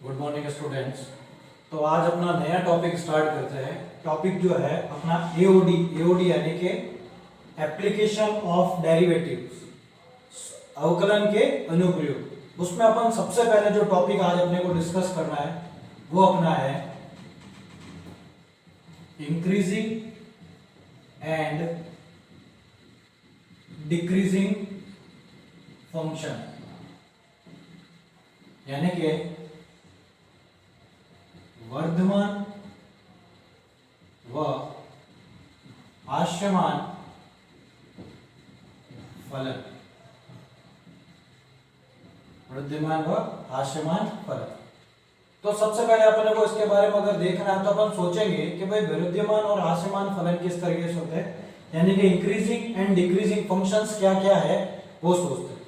Good morning students. तो आज अपना नया टॉपिक स्टार्ट करते हैं। टॉपिक जो है अपना एओडी यानी कि एप्लीकेशन ऑफ डेरिवेटिव्स, अवकलन के अनुप्रयोग। उसमें अपन सबसे पहले जो टॉपिक आज अपने को डिस्कस करना है वो अपना है इंक्रीजिंग एंड डिक्रीजिंग फंक्शन, यानी कि वर्धमान व ह्रास्यमान फलन। वर्धमान व ह्रास्यमान फलन। तो सबसे पहले अपन को इसके बारे में अगर देखना है तो अपन सोचेंगे कि भाई विद्यमान और ह्रास्यमान फलन किस तरीके से होते हैं, यानी कि इंक्रीजिंग एंड डिक्रीजिंग फंक्शंस क्या क्या है वो सोचते हैं।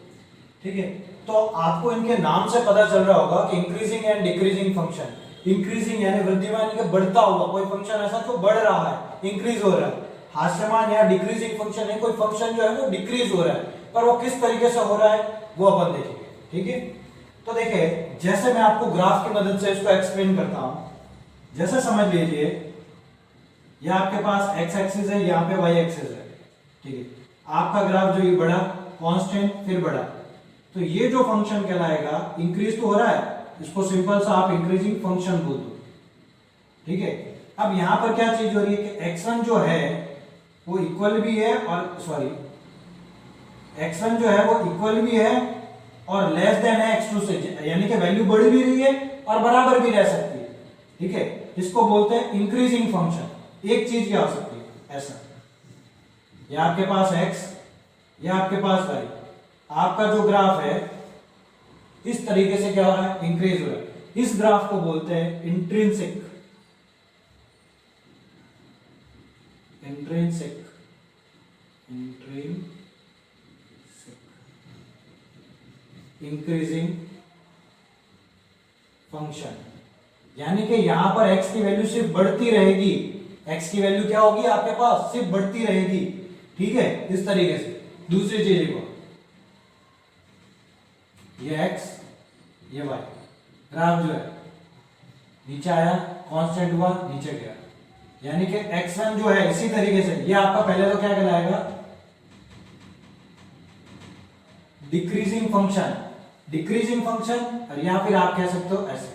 ठीक है, तो आपको इनके नाम से पता चल रहा होगा कि increasing and decreasing function. Increasing यानी वृद्धिमान के बढ़ता हुआ कोई फंक्शन ऐसा जो बढ़ रहा है, इंक्रीज हो रहा है। ह्रास्यमान या डिक्रीजिंग फंक्शन है कोई फंक्शन जो है वो डिक्रीज हो रहा है, पर वो किस तरीके से हो रहा है वो अपन देखेंगे। ठीक है, तो देखिए जैसे मैं आपको ग्राफ की मदद से इसको एक्सप्लेन करता हूं। जैसे समझ लीजिए ये आपके पास एक्स एक्सिस है, यहाँ पे वाई एक्सिस है। ठीक है, आपका ग्राफ जो ये बढ़ा कांस्टेंट फिर बढ़ा, तो ये जो फंक्शन कहलाएगा इंक्रीज तो हो रहा है, इसको सिंपल सा आप इंक्रीजिंग फंक्शन बोल दो। ठीक है, अब यहां पर क्या चीज हो रही है कि x1 जो है वो इक्वल भी है और सॉरी x1 जो है वो इक्वल भी है और लेस देन है x2 से, यानी कि वैल्यू बढ़ भी रही है और बराबर भी रह सकती है। ठीक है, इसको बोलते हैं इंक्रीजिंग फंक्शन। एक चीज क्या हो सकती है ऐसा, या आपके पास x या आपके पास y, आपका जो ग्राफ है इस तरीके से क्या हो रहा है, इंक्रीज हो रहा है। इस ग्राफ को बोलते हैं इंट्रिंसिक इंट्रिंसिक इंक्रीजिंग फंक्शन, यानी कि यहां पर x की वैल्यू सिर्फ बढ़ती रहेगी। x की वैल्यू क्या होगी आपके पास, सिर्फ बढ़ती रहेगी। ठीक है, इस तरीके से। दूसरी चीज को ये x ये y, ग्राफ जो है नीचे आया कांस्टेंट हुआ नीचे गया, यानी कि x1 जो है इसी तरीके से ये आपका पहले तो क्या कहलाएगा डिक्रीजिंग फंक्शन। डिक्रीजिंग फंक्शन, और या फिर आप कह सकते हो ऐसे,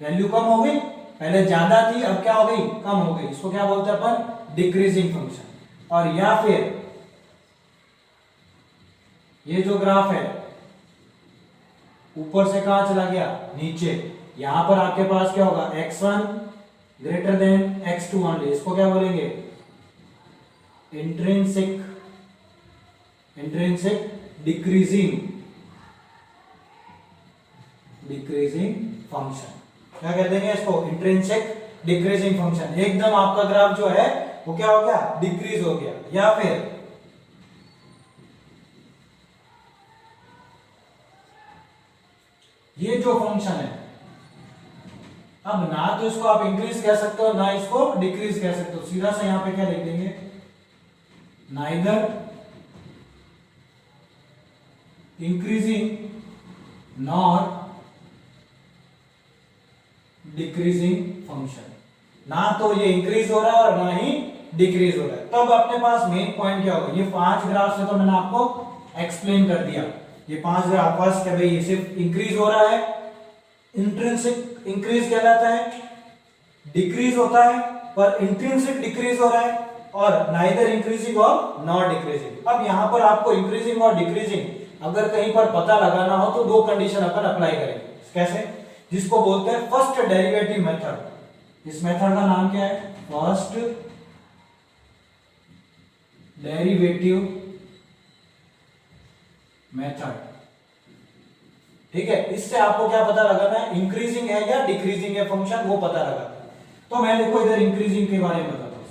वैल्यू कम हो गई, पहले ज्यादा थी अब क्या हो गई, कम हो गई, इसको क्या बोलते हैं अपन डिक्रीजिंग फंक्शन। और या फिर ये जो ग्राफ है ऊपर से कहां चला गया, नीचे, यहां पर आपके पास क्या होगा x1 greater than x2 only, इसको क्या बोलेंगे इंट्रिंसिक डिक्रीजिंग फंक्शन। क्या कहते हैं इसको, इंट्रिंसिक डिक्रीजिंग फंक्शन। एकदम आपका ग्राफ जो है वो क्या हो गया, डिक्रीज हो गया। या फिर ये जो फंक्शन है, अब ना तो इसको आप इंक्रीज कह सकते हो ना इसको डिक्रीज कह सकते हो, सीधा सा यहां पे क्या लिख देंगे, neither increasing nor decreasing function. ना तो ये इंक्रीज हो रहा है और ना ही डिक्रीज हो रहा है। तब अपने पास मेन पॉइंट क्या होगा, ये 5 ग्राफ से तो मैंने आपको एक्सप्लेन कर दिया। ये 5 ग्राफ पास क्या भाई, ये सिर्फ इंक्रीज हो रहा है, इंट्रिंसिक इंक्रीज कहलाता है, डिक्रीज होता है पर इंट्रिंसिक डिक्रीज हो रहा है, और नाइदर इंक्रीजिंग और नॉट डिक्रीजिंग। अब यहां पर आपको इंक्रीजिंग और डिक्रीजिंग अगर कहीं पर पता लगाना हो तो दो कंडीशन अपन अप्लाई करेंगे। कैसे, जिसको बोलते हैं फर्स्ट डेरिवेटिव मेथड। इस मेथड का नाम क्या है, फर्स्ट डेरिवेटिव मेथड। ठीक है, इससे आपको क्या पता लगाना है, इंक्रीजिंग है या डिक्रीजिंग है फंक्शन, वो पता लगाना है। तो मैं देखो इधर इंक्रीजिंग के बारे में बताता हूं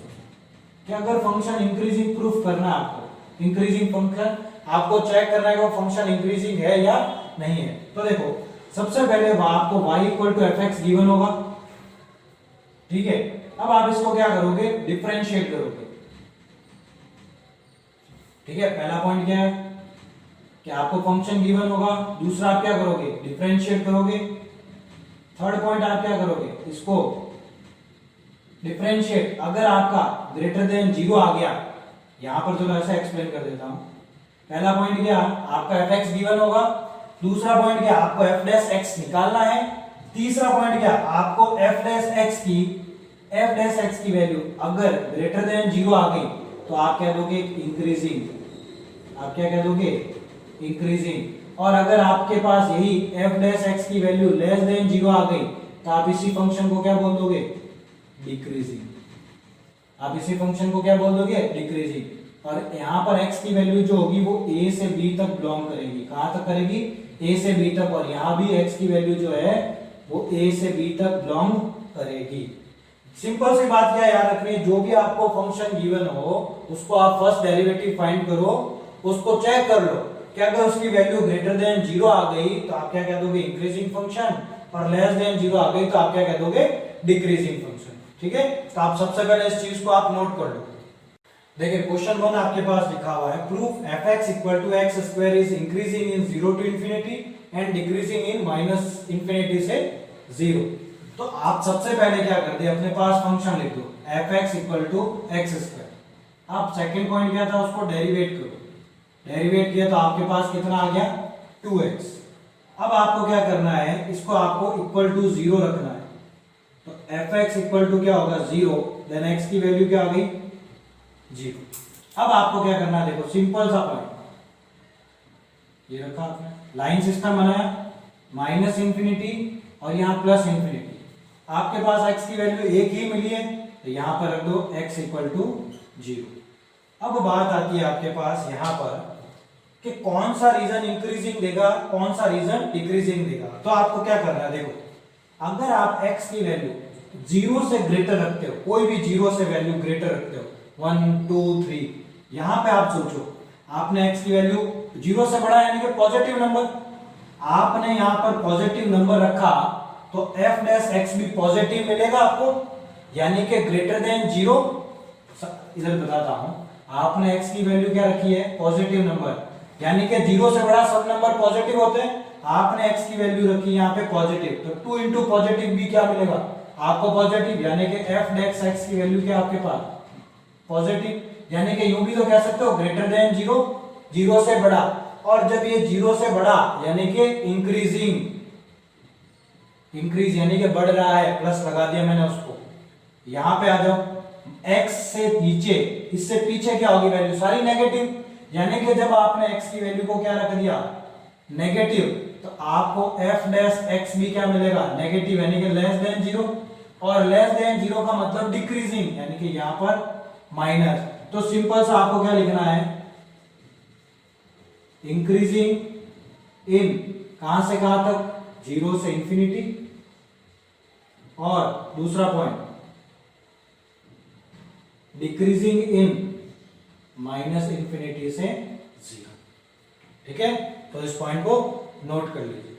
कि अगर फंक्शन इंक्रीजिंग प्रूफ करना है आपको, इंक्रीजिंग फंक्शन आपको चेक करना है कि वो फंक्शन इंक्रीजिंग है या नहीं है। तो देखो सबसे पहले आपको y equal to f x given होगा। ठीक है, अब आप इसको क्या करोगे, डिफरेंशिएट करोगे। ठीक है, पहला पॉइंट क्या है कि आपको फंक्शन गिवन होगा, दूसरा आप क्या करोगे, डिफरेंशिएट करोगे। थर्ड पॉइंट आप क्या करोगे, इसको डिफरेंशिएट, अगर आपका ग्रेटर देन 0 आ गया, यहां पर थोड़ा ऐसा एक्सप्लेन कर देता हूं। पहला पॉइंट क्या, आपका fx गिवन होगा। दूसरा पॉइंट क्या, आपको f डैश x निकालना है। तीसरा पॉइंट क्या, आपको f डैश x की वैल्यू अगर ग्रेटर देन 0 आ गई तो आप कह दोगे इंक्रीजिंग, आप क्या कह दोगे, इंक्रीजिंग। और अगर आपके पास यही f डैश x की वैल्यू लेस देन 0 आ गई तो आप इसी फंक्शन को क्या बोल दोगे, डिक्रीजिंग। आप इसी फंक्शन को क्या बोल दोगे, डिक्रीजिंग। और यहाँ पर x की वैल्यू जो होगी वो a से b तक बिलोंग करेगी। कहां तक करेगी, a से b तक। और यहाँ भी x की वैल्यू जो है वो a से b तक बिलोंग करेगी। सिंपल सी बात क्या याद रखनी है, जो भी आपको फंक्शन गिवन हो उसको आप फर्स्ट डेरिवेटिव फाइंड करो, उसको चेक कर लो कि अगर उसकी वैल्यू ग्रेटर देन 0 आ गई तो आप क्या कह दोगे, इंक्रीजिंग फंक्शन। और लेस देन 0 आ गई तो आप क्या कह दोगे, डिक्रीजिंग फंक्शन। ठीक है, तो आप सबसे पहले इस चीज को आप नोट कर लो। देखिए क्वेश्चन 1 आपके पास लिखा हुआ है, proof fx equal to x square is increasing in 0 to infinity and decreasing in minus infinity से 0। तो आप सबसे पहले क्या करते हैं, अपने पास फंक्शन लिख दो fx equal to x square. आप सेकंड पॉइंट क्या था, उसको डेरिवेट करो। डेरिवेट किया तो आपके पास कितना आ गया, 2x। अब आपको क्या करना है, इसको आपको इक्वल टू 0 रखना है। तो fx इक्वल टू क्या होगा, 0, देन x की वैल्यू क्या आ गई, 0। अब आपको क्या करना है, देखो सिंपल सा पॉइंट, ये रखा आपने, लाइन सिस्टम बनाया, माइनस इंफिनिटी और यहाँ प्लस इंफिनिटी। आपके पास x की वैल्यू एक ही मिली है तो यहाँ पर रख दो x इक्वल टू 0। अब बात आती है आपके पास यहाँ पर कि कौन सा रीजन इंक्रीजिंग देगा, कौन सा रीजन डिक्रीजिंग देगा। तो आपको क्या करना है, देखो अगर आप x की वैल्यू 0 से ग्रेटर रखते हो, कोई भी 0 से वैल्यू ग्रेटर रखते हो, 1 2 3, यहां पे आप सोचो आपने x की वैल्यू 0 से बड़ा यानी कि पॉजिटिव नंबर, आपने यहां पर पॉजिटिव नंबर रखा तो f डैश x भी पॉजिटिव मिलेगा आपको, यानी कि ग्रेटर देन 0। इधर बताता हूं, आपने x की वैल्यू क्या रखी है, पॉजिटिव नंबर, यानी कि 0 से बड़ा सब नंबर पॉजिटिव होते हैं। आपने x की वैल्यू रखी यहाँ पे पॉजिटिव, तो 2 इंटू पॉजिटिव भी क्या मिलेगा आपको, पॉजिटिव, यानी कि f डैश x की वैल्यू क्या आपके पास पॉजिटिव, यानी कि यूं भी तो कह सकते हो ग्रेटर देन 0, 0 से बड़ा। और जब ये 0 से बड़ा यानी कि इंक्रीजिंग, इंक्रीज यानी कि बढ़ रहा है, प्लस लगा दिया मैंने उसको। यहां पे आ जाओ, x से नीचे, इससे पीछे क्या होगी वैल्यू, सारी नेगेटिव, यानी कि जब आपने x की वैल्यू को क्या रख दिया, नेगेटिव, तो आपको f डैश x भी क्या मिलेगा, नेगेटिव, यानी कि लेस देन 0। और लेस देन 0 का मतलब डिक्रीजिंग, यानी कि यहां पर माइनस। तो सिंपल सा आपको क्या लिखना है, इंक्रीजिंग इन, कहां से कहां तक, 0 से इंफिनिटी। और दूसरा point decreasing in minus infinity से 0। ठीक है, तो इस पॉइंट को नोट कर लीजिए।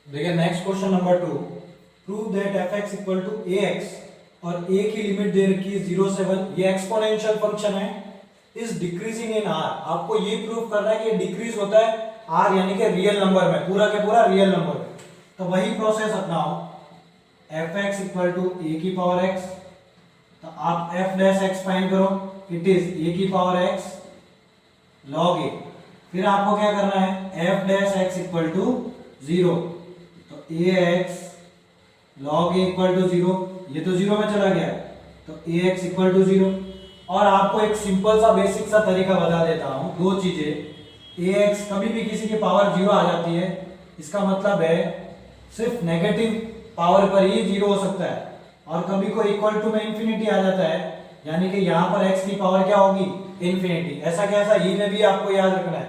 देखिए next question number 2, prove that fx equal to ax, और a की लिमिट दे रखी है 0 से 1, ये एक्सपोनेंशियल फंक्शन है, इज डिक्रीजिंग इन r। आपको ये प्रूव करना है कि डिक्रीज होता है r यानी कि रियल नंबर में, पूरा के पूरा रियल नंबर में। तो वही प्रोसेस अपनाओ, fx इक्वल टू a की पावर x, तो आप f डैश x फाइंड करो, इट इज a की पावर x log a। फिर आपको क्या करना है, f dash x equal to 0, तो ax log a equal to 0, ये तो 0 में चला गया, तो ax इक्वल टू 0। और आपको एक सिंपल सा बेसिक सा तरीका बता देता हूं, दो चीजें, ax कभी भी किसी की पावर 0 आ जाती है, इसका मतलब है सिर्फ नेगेटिव पावर पर ही 0 हो सकता है। और कभी कोई इक्वल टू में इंफिनिटी आ जाता है, यानी कि यहां पर x की पावर क्या होगी, इंफिनिटी। ऐसा कैसा, ये में भी आपको याद रखना है,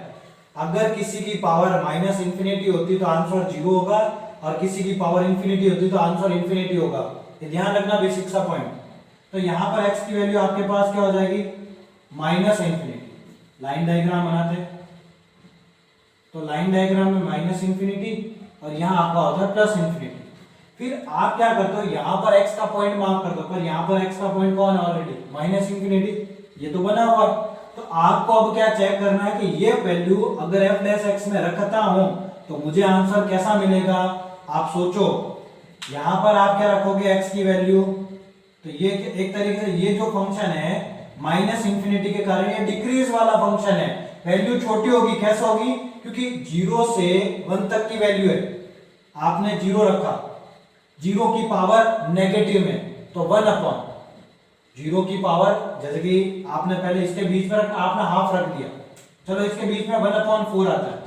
अगर किसी की पावर माइनस इंफिनिटी होती तो आंसर 0 होगा, और किसी की पावर इंफिनिटी होती तो आंसर इंफिनिटी होगा। ये ध्यान रखना, बेसिक सा पॉइंट। तो यहां पर x की वैल्यू आपके पास क्या हो जाएगी, माइनस इंफिनिटी। लाइन डायग्राम बनाते हैं, तो लाइन डायग्राम में माइनस इंफिनिटी और यहां आपका होता है प्लस इंफिनिटी। फिर आप क्या करते हो, यहां पर x का पॉइंट मार्क कर दो, पर यहां पर x का पॉइंट कौन है, ऑलरेडी माइनस इंफिनिटी, ये तो बना हुआ है। तो आपको अब क्या चेक करना है कि ये वैल्यू अगर f डैश x में रखता हूं तो मुझे आंसर कैसा मिलेगा, आप सोचो। यहां पर आप क्या रखोगे, x की वैल्यू, तो ये एक तरीके से ये जो फंक्शन है माइनस इंफिनिटी के कारण ये डिक्रीज वाला फंक्शन है, वैल्यू छोटी होगी। कैसे होगी, क्योंकि 0 से 1 तक की वैल्यू है, आपने 0 रखा, 0 की पावर नेगेटिव में, तो 1 अपॉन 0 की पावर, जैसे कि आपने पहले इसके बीच में रखा, आपने हाफ रख दिया, चलो इसके बीच में 1 अपॉन 4 आता है,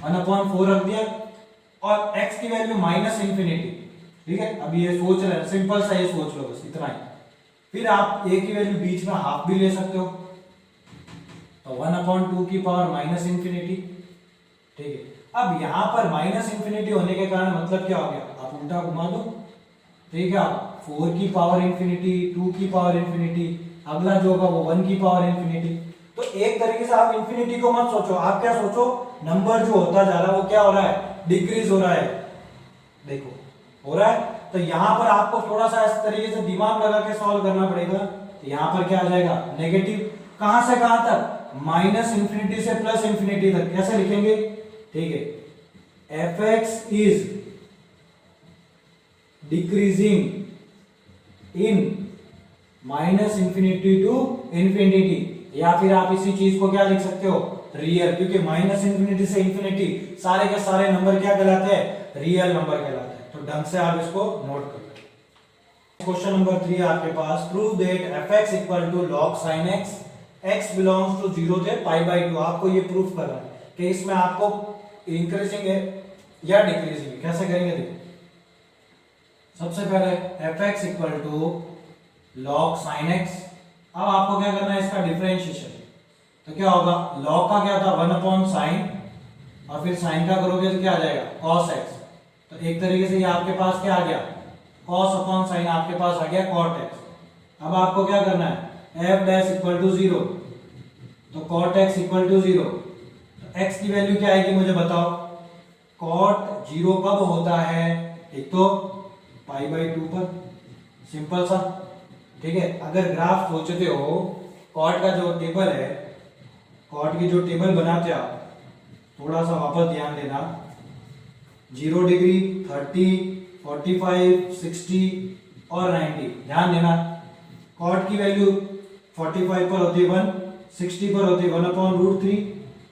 1 अपॉन 4 रख दिया, और x की वैल्यू माइनस इंफिनिटी, ठीक है। अब ये सोच रहे हैं, सिंपल सा ये सोच लो, बस इतना ही। फिर आप a की वैल्यू बीच में हाफ भी ले सकते हो, तो 1 अपॉन 2 की पावर माइनस इंफिनिटी, ठीक है। अब यहां पर माइनस इंफिनिटी होने के कारण मतलब क्या हो गया, आप उल्टा घुमा दो, ठीक है। आप 4 की पावर इंफिनिटी, 2 की पावर इंफिनिटी, अगला जो होगा वो 1 की पावर इंफिनिटी। तो एक तरीके से आप इंफिनिटी को मत सोचो, आप क्या सोचो, नंबर जो होता जा रहा है वो क्या हो रहा है, डिक्रीज हो रहा है, देखो हो रहा है। तो यहां पर आपको थोड़ा सा इस तरीके से दिमाग लगा के सॉल्व करना पड़ेगा। तो यहां पर क्या आ जाएगा, नेगेटिव, कहां से कहां तक, माइनस इंफिनिटी से प्लस इंफिनिटी तक। कैसे लिखेंगे, ठीक है, fx is decreasing in minus infinity to infinity, या फिर आप इसी चीज को क्या लिख सकते हो, रियल, क्योंकि माइनस इंफिनिटी से इंफिनिटी सारे के सारे नंबर क्या कहलाते हैं, रियल नंबर कहलाते हैं। तो ढंग से आप इसको नोट कर लो। क्वेश्चन नंबर 3 आपके पास, prove that fx equal to log sin x, x belongs to 0 से π/2। आपको ये प्रूफ करना है कि इसमें आपको इंक्रीजिंग है या डिक्रीजिंग है। कैसे करेंगे, देखो सबसे पहले fx equal to log sin x, अब आपको क्या करना है, इसका डिफरेंशिएशन। तो क्या होगा, log का क्या था, 1 अपॉन साइन, और फिर साइन का करोगे तो क्या आ जाएगा, cos x। तो एक तरीके से ये आपके पास क्या आ गया, cos अपॉन साइन, आपके पास आ गया cot x। अब आपको क्या करना है, f डैश इक्वल टू 0, तो cot x इक्वल टू 0, तो x की वैल्यू क्या आएगी मुझे बताओ। cot 0 कब होता है, एक तो π/2 पर, सिंपल सा, ठीक है। अगर ग्राफ सोचते हो, cot का जो टेबल है, cot की जो टेबल बनाते हो आप, थोड़ा सा वापस ध्यान देना, 0 डिग्री, 30, 45, 60 और 90, ध्यान देना। cot की वैल्यू 45 पर होती है 1, 60 पर होती है 1 अपॉन √3,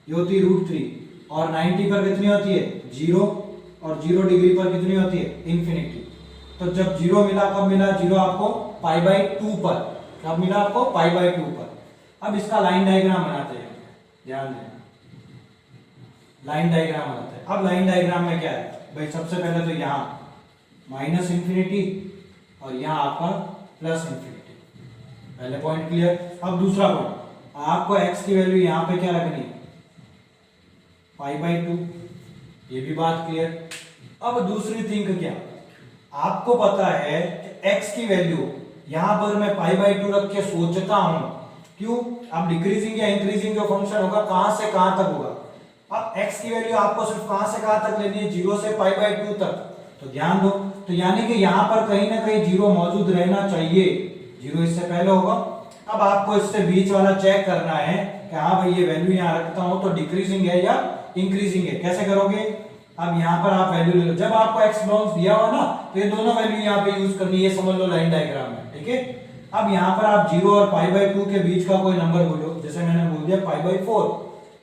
ये होती है √3, और 90 पर कितनी होती है 0, और 0 डिग्री पर कितनी होती है इन्फिनिटी। तो जब 0 मिला, कब मिला, 0 आपको π/2 पर, कब मिला आपको, π/2 पर। अब इसका लाइन डायग्राम बनाते हैं, ध्यान देना, लाइन डायग्राम बनाते हैं। अब लाइन डायग्राम में क्या है भाई, सबसे पहले तो यहाँ माइनस इंफिनिटी और यहाँ आपका प्लस इंफिनिटी, पहले पॉइंट क्लियर। अब दूसरा पॉइंट, आपको x की वैल्यू यहाँ पे क्या रखनी है, π/2, ये भी बात क्लियर। अब दूसरी थिंक क्या, आपको पता है कि x की वैल्यू यहां पर मैं π/2 रख के सोचता हूं, क्यों, अब डिक्रीजिंग या इंक्रीजिंग जो फंक्शन होगा कहां से कहां तक होगा। अब x की वैल्यू आपको सिर्फ कहां से कहां तक लेनी है, 0 से π/2 तक। तो ध्यान दो, तो यानी कि यहां पर कहीं ना कहीं 0 मौजूद रहना चाहिए, 0 इससे पहले होगा। अब आपको इससे बीच वाला चेक करना है कि हाँ भाई ये वैल्यू यहां रखता हूं तो डिक्रीजिंग है या इंक्रीजिंग है। कैसे करोगे, अब यहाँ पर आप वैल्यू ले लो, जब आपको x बिलोंग्स दिया हुआ ना, तो ये दोनों वैल्यू यहाँ पे यूज करनी है, समझ लो लाइन डायग्राम में, ठीक है। अब यहाँ पर आप 0 और π/2 के बीच का कोई नंबर बोलो, जैसे मैंने बोल दिया π/4,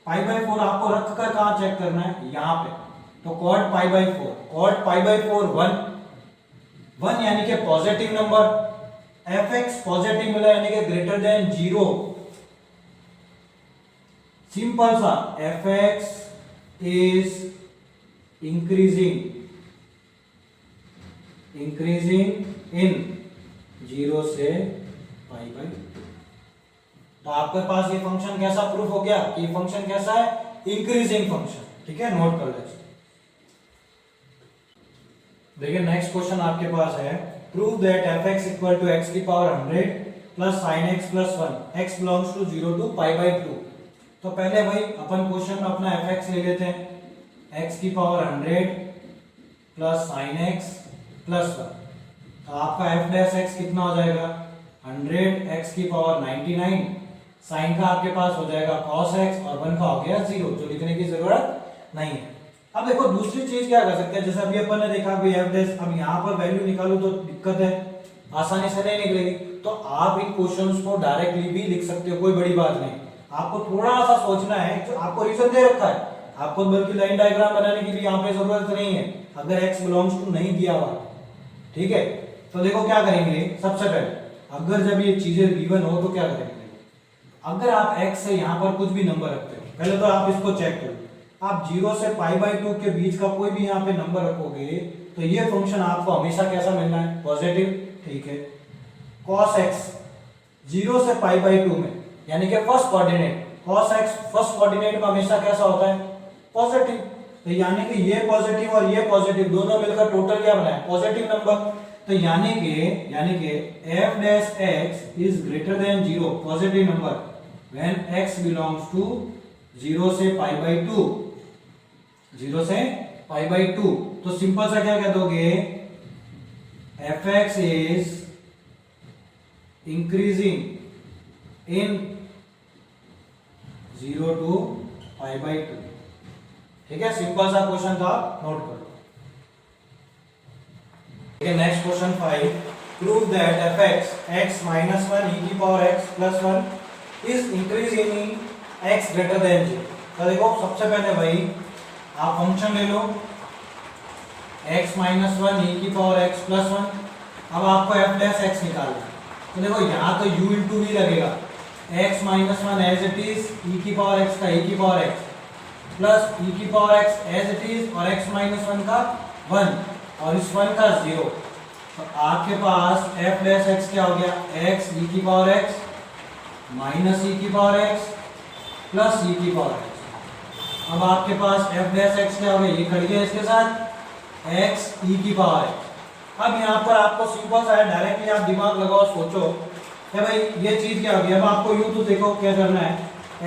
π/4 आपको रख कर कहाँ चेक करना है, यहाँ पे। तो cot π/4, cot π/4 1 यानी कि पॉजिटिव नंबर, fx पॉजिटिव मिला यानी कि ग्रेटर देन 0, सिंपल सा, fx इज increasing in 0 से π/2। तो आपके पास ये फंक्शन कैसा प्रूफ हो गया कि ये फंक्शन कैसा है, इंक्रीजिंग फंक्शन, ठीक है, नोट कर लेते। देखिए नेक्स्ट क्वेश्चन आपके पास है, prove that fx equal to x की power 100 plus sin x plus 1, x belongs to 0 to π/2। तो पहले भाई अपन क्वेश्चन में अपना fx ले लेते हैं, x की power 100 plus sin x plus 1, तो आपका f डैश x कितना हो जाएगा, 100 x की पावर 99, sin का आपके पास हो जाएगा cos x, और 1 का हो गया 0, जो लिखने की जरूरत नहीं है। अब देखो दूसरी चीज क्या कर सकते हैं, जैसे अभी अपन ने देखा कि एफ डैश, अब यहाँ पर वैल्यू निकालू तो दिक्कत है, आसानी से नहीं निकलेगी। तो आप इन क्वेश्चंस को डायरेक्टली भी लिख सकते हो, कोई बड़ी बात नहीं। आपको थोड़ा सा सोचना है, जो आपको रीजन दे रखा है, आपको बल्कि लाइन डायग्राम बनाने की भी यहाँ पे जरूरत नहीं है, अगर x बिलोंग्स टू नहीं दिया हुआ, ठीक है। तो देखो क्या करेंगे, सबसे पहले अगर जब ये चीजें गिवन हो तो क्या करेंगे, अगर आप x से यहाँ पर कुछ भी नंबर रखते हो, पहले तो आप इसको चेक करो, आप 0 से π/2 के बीच का कोई भी यहाँ पे नंबर रखोगे तो ये फंक्शन आपको हमेशा कैसा मिलना है, पॉजिटिव, ठीक है। cos x 0 से π/2 में, यानी कि first coordinate, cos x first coordinate में हमेशा कैसा होता है, पॉजिटिव। तो यानी कि ये पॉजिटिव और ये पॉजिटिव दोनों मिलकर टोटल क्या बना है, पॉजिटिव नंबर। तो यानी कि f dash x is greater than 0, positive number, when x belongs to 0 से π/2, 0 से π/2। तो सिंपल सा क्या कह दोगे, fx is increasing in 0 to π/2, ठीक है। सिंपल सा क्वेश्चन था, नोट कर लो। Next question 5, prove that fx x minus 1 e की power x plus 1 is increasing in x greater than 0। तो देखो सबसे पहले भाई आप फंक्शन ले लो x minus 1 e की पावर x plus 1। अब आपको f डैश x निकालना है, तो देखो यहाँ तो u इंटू v लगेगा, x minus 1 as it is e की पावर x का e की पावर x प्लस e की power x as it is, और x minus 1 का 1 और इस 1 का 0। तो आपके पास f डैश x क्या हो गया, x e की पावर x माइनस e की पावर x प्लस e की पावर x। अब आपके पास f डैश x क्या हो गया, ये खड़ गया इसके साथ, x e की पावर x। अब यहाँ पर आपको सिंपल सा है, डायरेक्टली आप दिमाग लगाओ, सोचो कि भाई ये चीज क्या होगी। अब आपको यूं तो देखो क्या करना है,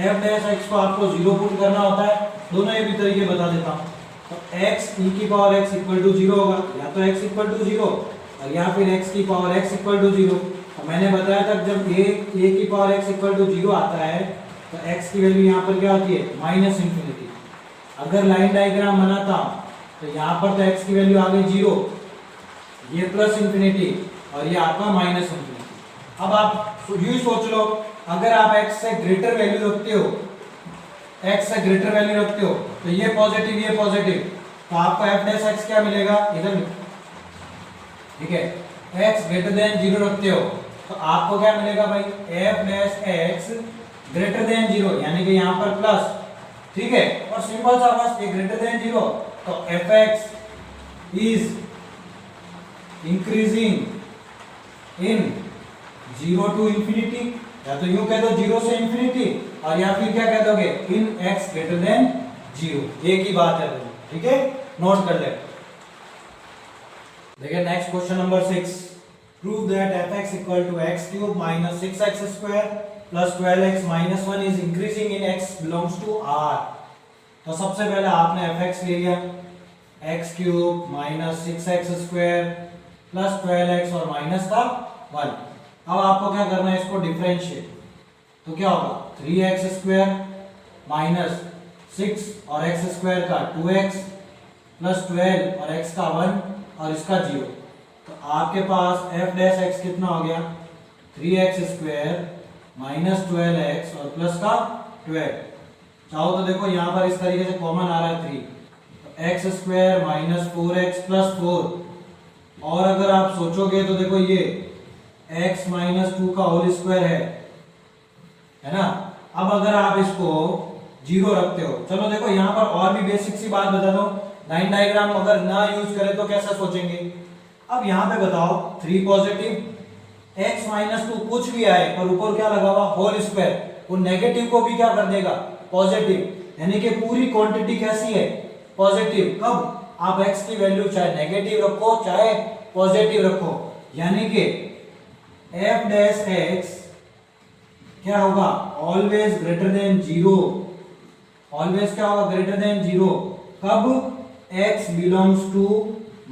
f डैश x को आपको 0 पुट करना होता है, दोनों ये भी तरीके बता देता हूँ। तो x e की पावर x इक्वल टू 0 होगा, या तो x इक्वल टू 0 और या फिर x की पावर x इक्वल टू 0। तो मैंने बताया था जब a की पावर x इक्वल टू 0 आता है तो x की वैल्यू यहाँ पर क्या होती है, माइनस इंफिनिटी। अगर लाइन डायग्राम बनाता तो यहाँ पर तो x की वैल्यू आ गई 0, ये प्लस इंफिनिटी और ये आपका माइनस इंफिनिटी। अब आप यूं सोच लो, अगर आप x से ग्रेटर वैल्यू रखते हो, x से ग्रेटर वैल्यू रखते हो तो ये पॉजिटिव, तो आपको f डैश x क्या मिलेगा, इधर, ठीक है। x ग्रेटर देन 0 रखते हो तो आपको क्या मिलेगा भाई, f dash x greater than 0, यानी कि यहाँ पर प्लस, ठीक है। और सिंपल सा बस ये ग्रेटर देन 0, तो fx is increasing in 0 to infinity, या तो यूं कह दो 0 से इंफिनिटी, और या फिर क्या कह दोगे, इन x ग्रेटर देन 0, एक ही बात है, ठीक है, नोट कर ले। देखिए next question number 6, prove that fx equal to x cube minus 6x square plus 12x minus 1 is increasing in x belongs to r। तो सबसे पहले आपने fx ले लिया, x cube minus 6x square plus 12x और minus का 1। अब आपको क्या करना है, इसको डिफरेंशिएट, तो क्या होगा 3x स्क्वायर माइनस 6 और x स्क्वायर का 2x प्लस 12 और x का 1 और इसका 0। तो आपके पास f डैश x कितना हो गया, 3x स्क्वायर माइनस 12x और प्लस का 12। चाहो तो देखो यहाँ पर इस तरीके से कॉमन आ रहा है 3, तो x square minus 4x plus 4, और अगर आप सोचोगे तो देखो ये x माइनस 2 का होल स्क्वायर है ना। अब अगर आप इसको 0 रखते हो, चलो देखो यहाँ पर और भी बेसिक सी बात बता दो, लाइन डायग्राम अगर ना यूज करें तो कैसा सोचेंगे। अब यहाँ पे बताओ 3 पॉजिटिव, x माइनस 2 कुछ भी आए पर ऊपर क्या लगा हुआ, होल स्क्वायर, वो नेगेटिव को भी क्या कर देगा, पॉजिटिव, यानी कि पूरी क्वांटिटी कैसी है, पॉजिटिव। कब आप x की वैल्यू चाहे नेगेटिव रखो चाहे पॉजिटिव रखो, यानी कि f डैश x क्या होगा, ऑलवेज ग्रेटर देन 0, ऑलवेज क्या होगा, ग्रेटर देन 0। कब, x belongs to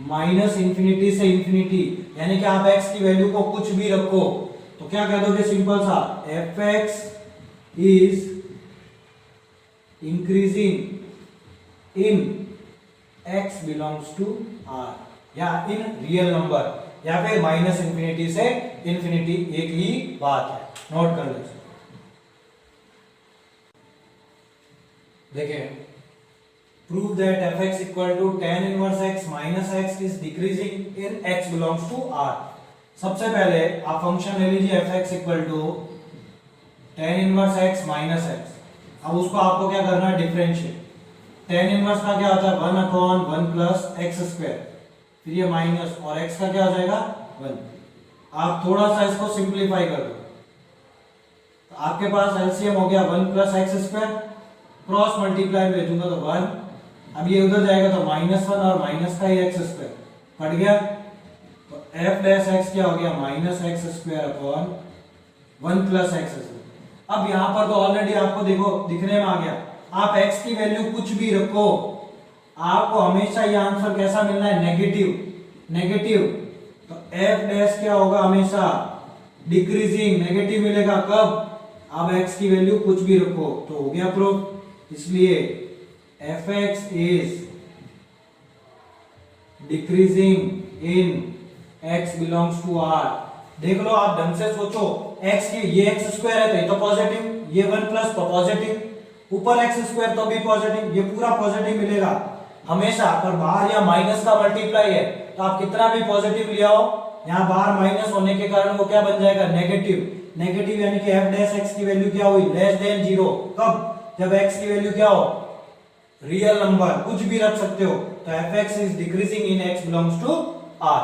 minus infinity से इंफिनिटी, यानी कि आप x की वैल्यू को कुछ भी रखो तो क्या कह दोगे, सिंपल सा fx is increasing in x belongs to r, या इन रियल नंबर, या फिर माइनस इंफिनिटी से इंफिनिटी, एक ही बात है, नोट कर लीजिए। देखिए, prove that fx equal to tan inverse x minus x is decreasing in x belongs to r। सबसे पहले आप फंक्शन ले लीजिए fx equal to tan inverse x minus x। अब उसको आपको क्या करना है, डिफरेंशिएट। tan इनवर्स का क्या होता है, 1/1 प्लस एक्स स्क्वायर, फिर ये माइनस, और x का क्या हो जाएगा 1। आप थोड़ा सा इसको सिंप्लीफाई कर दो, तो आपके पास एलसीएम हो गया 1 plus x square, cross multiply भेजूंगा तो 1, अब ये उधर जाएगा तो -1 और माइनस का ही एक्स स्क्वायर कट गया, तो f डैश x क्या हो गया, -x square upon 1 plus x square. अब यहां पर तो ऑलरेडी आपको देखो दिखने में आ गया, आप x की वैल्यू कुछ भी रखो, आपको हमेशा ये आंसर कैसा मिलना है, नेगेटिव। तो f डैश क्या होगा, हमेशा डिक्रीजिंग, नेगेटिव मिलेगा कब, अब x की वैल्यू कुछ भी रखो, तो हो गया प्रूफ। इसलिए fx is decreasing in x belongs to r। देख लो, आप ढंग से सोचो, x की ये x स्क्वायर है तो ये तो पॉजिटिव, ये 1 प्लस तो पॉजिटिव, ऊपर x स्क्वायर तो भी पॉजिटिव, ये पूरा पॉजिटिव मिलेगा हमेशा। पर बाहर या माइनस का मल्टीप्लाई है, तो आप कितना भी पॉजिटिव ले आओ, यहाँ बाहर माइनस होने के कारण वो क्या बन जाएगा, नेगेटिव, यानी कि f डैश x की वैल्यू क्या हुई, लेस देन 0। कब, जब x की वैल्यू क्या हो, रियल नंबर, कुछ भी रख सकते हो, तो fx is decreasing in x belongs to r।